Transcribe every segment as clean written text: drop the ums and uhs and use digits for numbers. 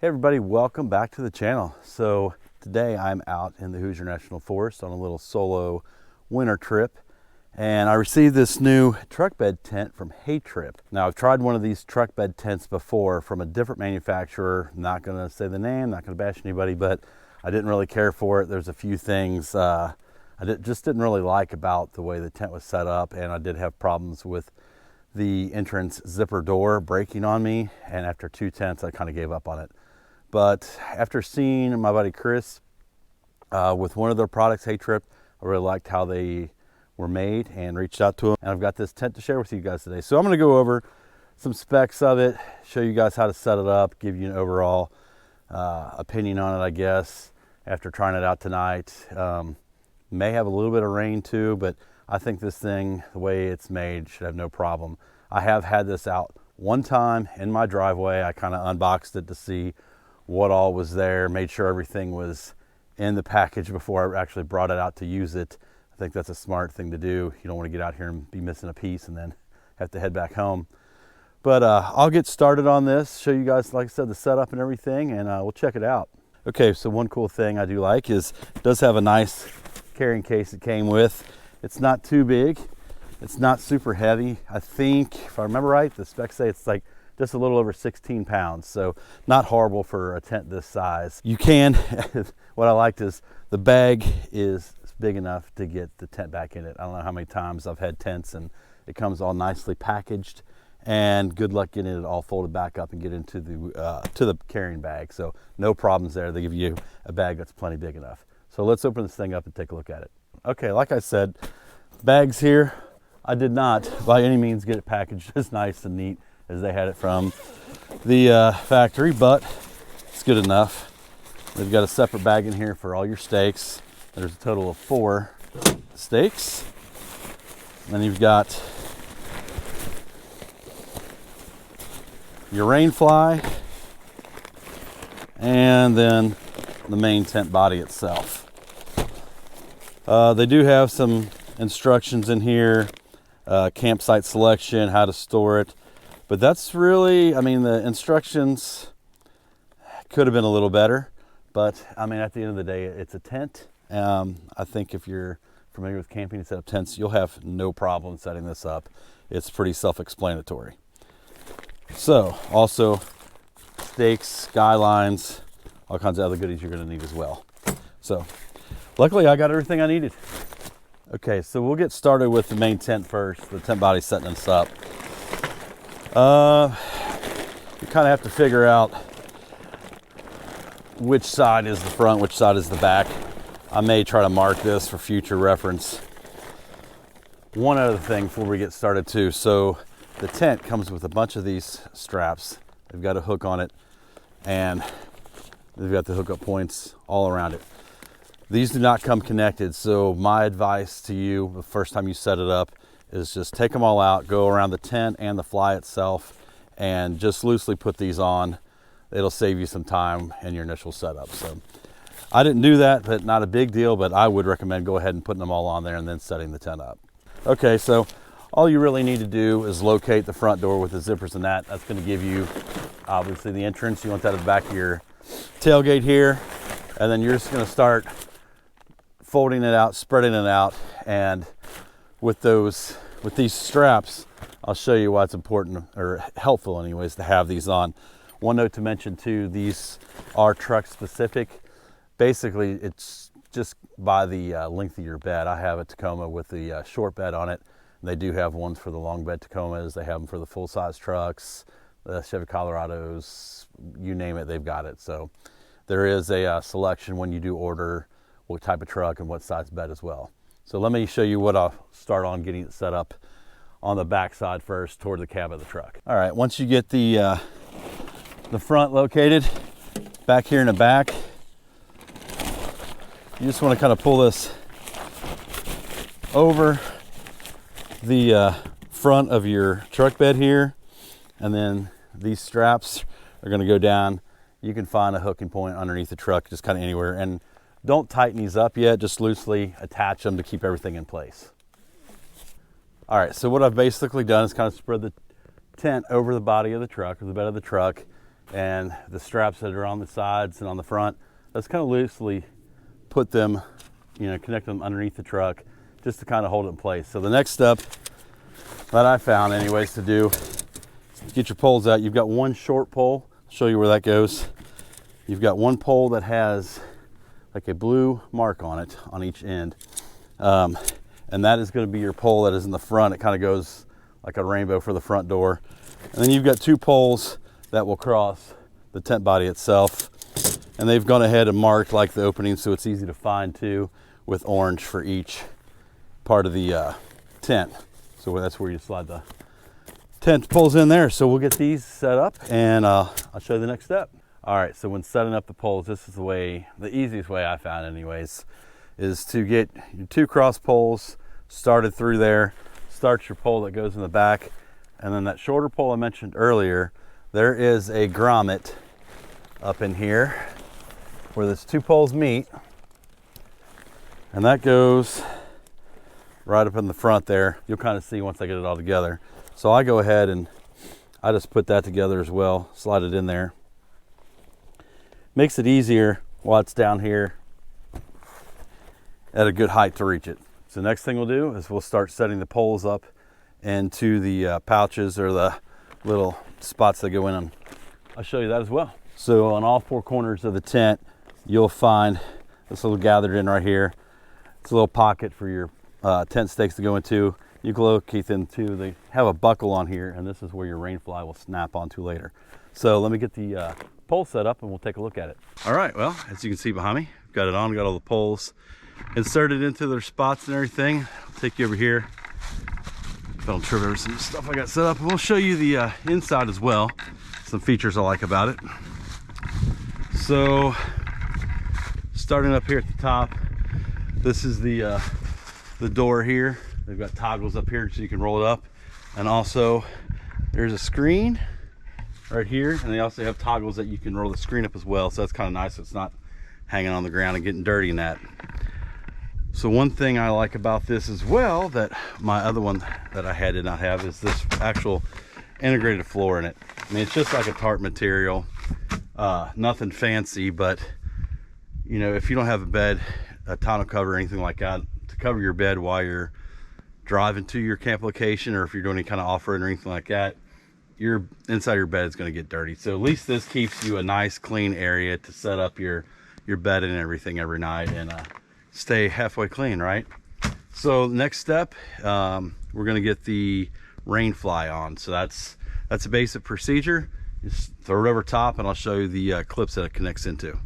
Hey everybody, welcome back to the channel. So today I'm out in the Hoosier National Forest on a little solo winter trip, and I received this new truck bed tent from Heytrip. Now I've tried one of these truck bed tents before from a different manufacturer. I'm not gonna say the name, not gonna bash anybody, but I didn't really care for it. There's a few things just didn't really like about the way the tent was set up, and I did have problems with the entrance zipper door breaking on me, and after 2 tents I kind of gave up on it. But after seeing my buddy Chris with one of their products, Heytrip, I really liked how they were made and reached out to him. And I've got this tent to share with you guys today. So I'm gonna go over some specs of it, show you guys how to set it up, give you an overall opinion on it, I guess, after trying it out tonight. May have a little bit of rain too, but I think this thing, the way it's made, should have no problem. I have had this out one time in my driveway. I kind of unboxed it to see what all was there, made sure everything was in the package before I actually brought it out to use it. I think that's a smart thing to do. You don't want to get out here and be missing a piece and then have to head back home. But I'll get started on this, show you guys, like I said, the setup and everything, and we'll check it out. Okay, so one cool thing I do like is it does have a nice carrying case it came with. It's not too big. It's not super heavy. I think, if I remember right, the specs say it's like just a little over 16 pounds. So not horrible for a tent this size. You can, what I liked is the bag is big enough to get the tent back in it. I don't know how many times I've had tents and it comes all nicely packaged, and good luck getting it all folded back up and get into the carrying bag. So no problems there. They give you a bag that's plenty big enough. So let's open this thing up and take a look at it. Okay, like I said, bags here. I did not by any means get it packaged as nice and neat as they had it from the factory, but it's good enough. They've got a separate bag in here for all your steaks. There's a total of 4 steaks. And then you've got your rain fly, and then the main tent body itself. They do have some instructions in here, campsite selection, how to store it. But that's really, I mean, the instructions could have been a little better. But, I mean, at the end of the day, it's a tent. I think if you're familiar with camping and set up tents, you'll have no problem setting this up. It's pretty self-explanatory. So, also, stakes, skylines, all kinds of other goodies you're going to need as well. So, luckily, I got everything I needed. Okay, so we'll get started with the main tent first, the tent body, setting this up. You kind of have to figure out which side is the front, which side is the back. I may try to mark this for future reference. One other thing before we get started too. So the tent comes with a bunch of these straps. They've got a hook on it, and they've got the hookup points all around it. These do not come connected, so my advice to you the first time you set it up is just take them all out, go around the tent and the fly itself, and just loosely put these on. It'll save you some time in your initial setup. So I didn't do that, but not a big deal, but I would recommend go ahead and putting them all on there and then setting the tent up. Okay, so all you really need to do is locate the front door with the zippers and that. That's gonna give you, obviously, the entrance. You want that at the back of your tailgate here, and then you're just gonna start folding it out, spreading it out, and with these straps, I'll show you why it's important, or helpful anyways, to have these on. One note to mention too, these are truck specific. Basically, it's just by the length of your bed. I have a Tacoma with the short bed on it. They do have ones for the long bed Tacomas. They have them for the full size trucks, the Chevy Colorados, you name it, they've got it. So there is a selection when you do order what type of truck and what size bed as well. So let me show you what I'll start on getting it set up on the back side first toward the cab of the truck. All right, once you get the front located back here in the back, you just want to kind of pull this over the front of your truck bed here, and then these straps are going to go down. You can find a hooking point underneath the truck, just kind of anywhere, and don't tighten these up yet, just loosely attach them to keep everything in place. All right, so what I've basically done is kind of spread the tent over the body of the truck, or the bed of the truck, and the straps that are on the sides and on the front, let's kind of loosely put them, connect them underneath the truck just to kind of hold it in place. So the next step that I found anyways to do is get your poles out. You've got one short pole. I'll show you where that goes. You've got one pole that has like a blue mark on it on each end. And that is going to be your pole that is in the front. It kind of goes like a rainbow for the front door. And then you've got two poles that will cross the tent body itself. And they've gone ahead and marked like the opening so it's easy to find too, with orange for each part of the tent. So that's where you slide the tent poles in there. So we'll get these set up and I'll show you the next step. All right, so when setting up the poles, this is the easiest way I found anyways, is to get your two cross poles started through there, start your pole that goes in the back, and then that shorter pole I mentioned earlier, there is a grommet up in here where those two poles meet, and that goes right up in the front there. You'll kind of see once I get it all together. So I go ahead and I just put that together as well, slide it in there. Makes it easier while it's down here at a good height to reach it. So the next thing we'll do is we'll start setting the poles up into the pouches or the little spots that go in them. I'll show you that as well. So on all four corners of the tent, you'll find this little gathered in right here. It's a little pocket for your tent stakes to go into. You can locate them too. They have a buckle on here, and this is where your rain fly will snap onto later. So let me get the pole set up and we'll take a look at it. All right, well, as you can see behind me, got it on, got all the poles inserted into their spots and everything. I'll take you over here. Don't trip over some stuff I got set up. We'll show you the inside as well. Some features I like about it. So, starting up here at the top, this is the door here. They've got toggles up here so you can roll it up. And also, there's a screen right here. And they also have toggles that you can roll the screen up as well. So that's kind of nice. So it's not hanging on the ground and getting dirty in that. So one thing I like about this as well that my other one that I did not have is this actual integrated floor in it. I mean, it's just like a tarp material, nothing fancy, but if you don't have a bed, a tonneau cover or anything like that to cover your bed while you're driving to your camp location, or if you're doing any kind of off-road or anything like that, your inside your bed is going to get dirty. So at least this keeps you a nice clean area to set up your bed and everything every night and stay halfway clean, right? So the next step, we're going to get the rain fly on. So that's a basic procedure. Just throw it over top and I'll show you the clips that it connects into.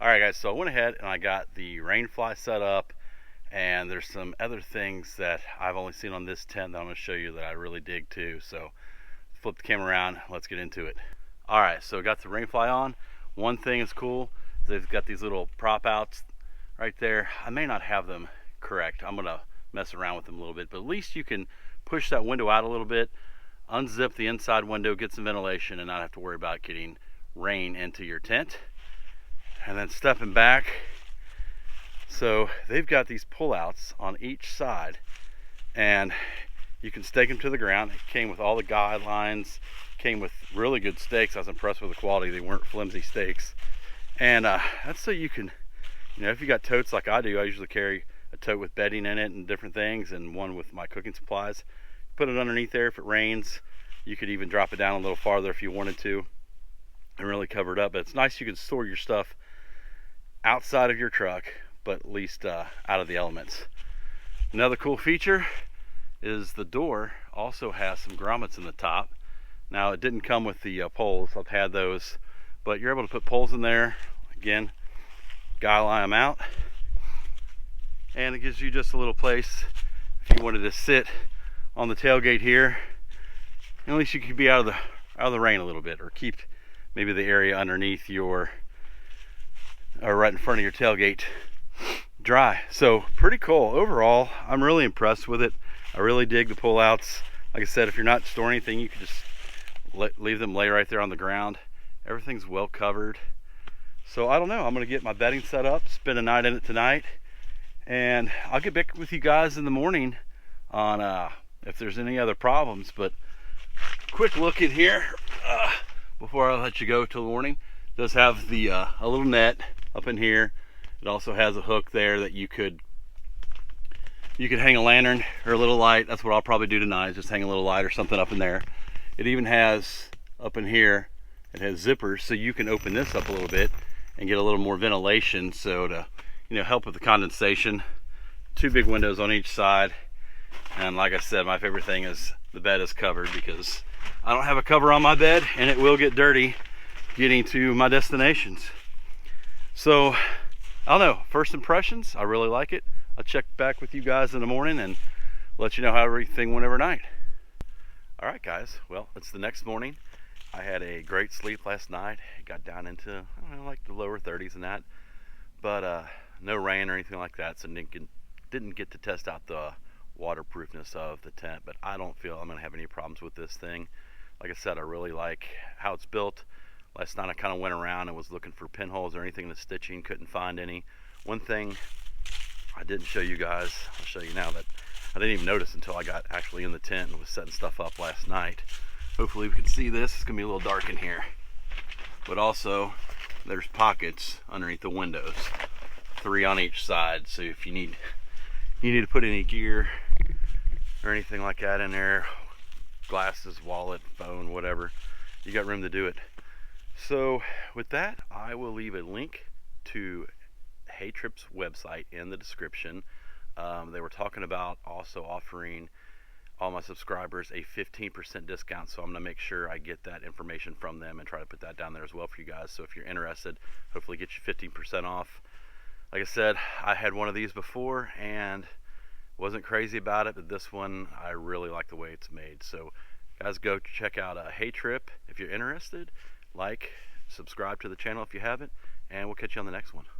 All right guys, so I went ahead and I got the rain fly set up, and there's some other things that I've only seen on this tent that I'm going to show you that I really dig too. So flip the camera around, let's get into it. All right, so I got the rain fly on. One thing is cool, they've got these little prop outs right there. I may not have them correct. I'm gonna mess around with them a little bit, but at least you can push that window out a little bit, unzip the inside window, get some ventilation, and not have to worry about getting rain into your tent. And then stepping back, so they've got these pull-outs on each side, and you can stake them to the ground. It came with all the guidelines, came with really good stakes. I was impressed with the quality. They weren't flimsy stakes, and that's so you can, if you got totes like I do, I usually carry a tote with bedding in it and different things, and one with my cooking supplies. Put it underneath there if it rains. You could even drop it down a little farther if you wanted to and really cover it up. But it's nice you can store your stuff outside of your truck, but at least out of the elements. Another cool feature is the door also has some grommets in the top. Now it didn't come with the poles. I've had those, but you're able to put poles in there. Again, guy line them out, and it gives you just a little place if you wanted to sit on the tailgate here. At least you could be out of the rain a little bit, or keep maybe the area underneath your, or right in front of your tailgate, dry. So pretty cool overall. I'm really impressed with it. I really dig the pull-outs. Like I said, if you're not storing anything, you can just leave them lay right there on the ground. Everything's well covered. So I don't know, I'm gonna get my bedding set up, spend a night in it tonight, and I'll get back with you guys in the morning on if there's any other problems. But quick look in here, before I let you go till the morning, it does have the a little net up in here. It also has a hook there that you could hang a lantern or a little light. That's what I'll probably do tonight, is just hang a little light or something up in there. It even has up in here, it has zippers, so you can open this up a little bit and get a little more ventilation, so to help with the condensation. 2 big windows on each side, and like I said, my favorite thing is the bed is covered, because I don't have a cover on my bed and it will get dirty getting to my destinations. So I don't know, first impressions, I really like it. I'll check back with you guys in the morning and let you know how everything went overnight. All right, guys, well, it's the next morning. I had a great sleep last night. It got down into, I don't know, like the lower 30s and that, but no rain or anything like that, so didn't get to test out the waterproofness of the tent, but I don't feel I'm gonna have any problems with this thing. Like I said, I really like how it's built. Last night I kind of went around and was looking for pinholes or anything in the stitching, couldn't find any. One thing I didn't show you guys, I'll show you now, that I didn't even notice until I got actually in the tent and was setting stuff up last night. Hopefully we can see this. It's gonna be a little dark in here, but also there's pockets underneath the windows, 3 on each side, so if you need to put any gear or anything like that in there, glasses, wallet, phone, whatever, you got room to do it. So with that, I will leave a link to Heytrip's website in the description. They were talking about also offering all my subscribers a 15% discount, so I'm going to make sure I get that information from them and try to put that down there as well for you guys. So if you're interested, hopefully get you 15% off. Like I said, I had one of these before and wasn't crazy about it, but this one I really like the way it's made. So guys, go check out Heytrip if you're interested. Like, subscribe to the channel if you haven't, and we'll catch you on the next one.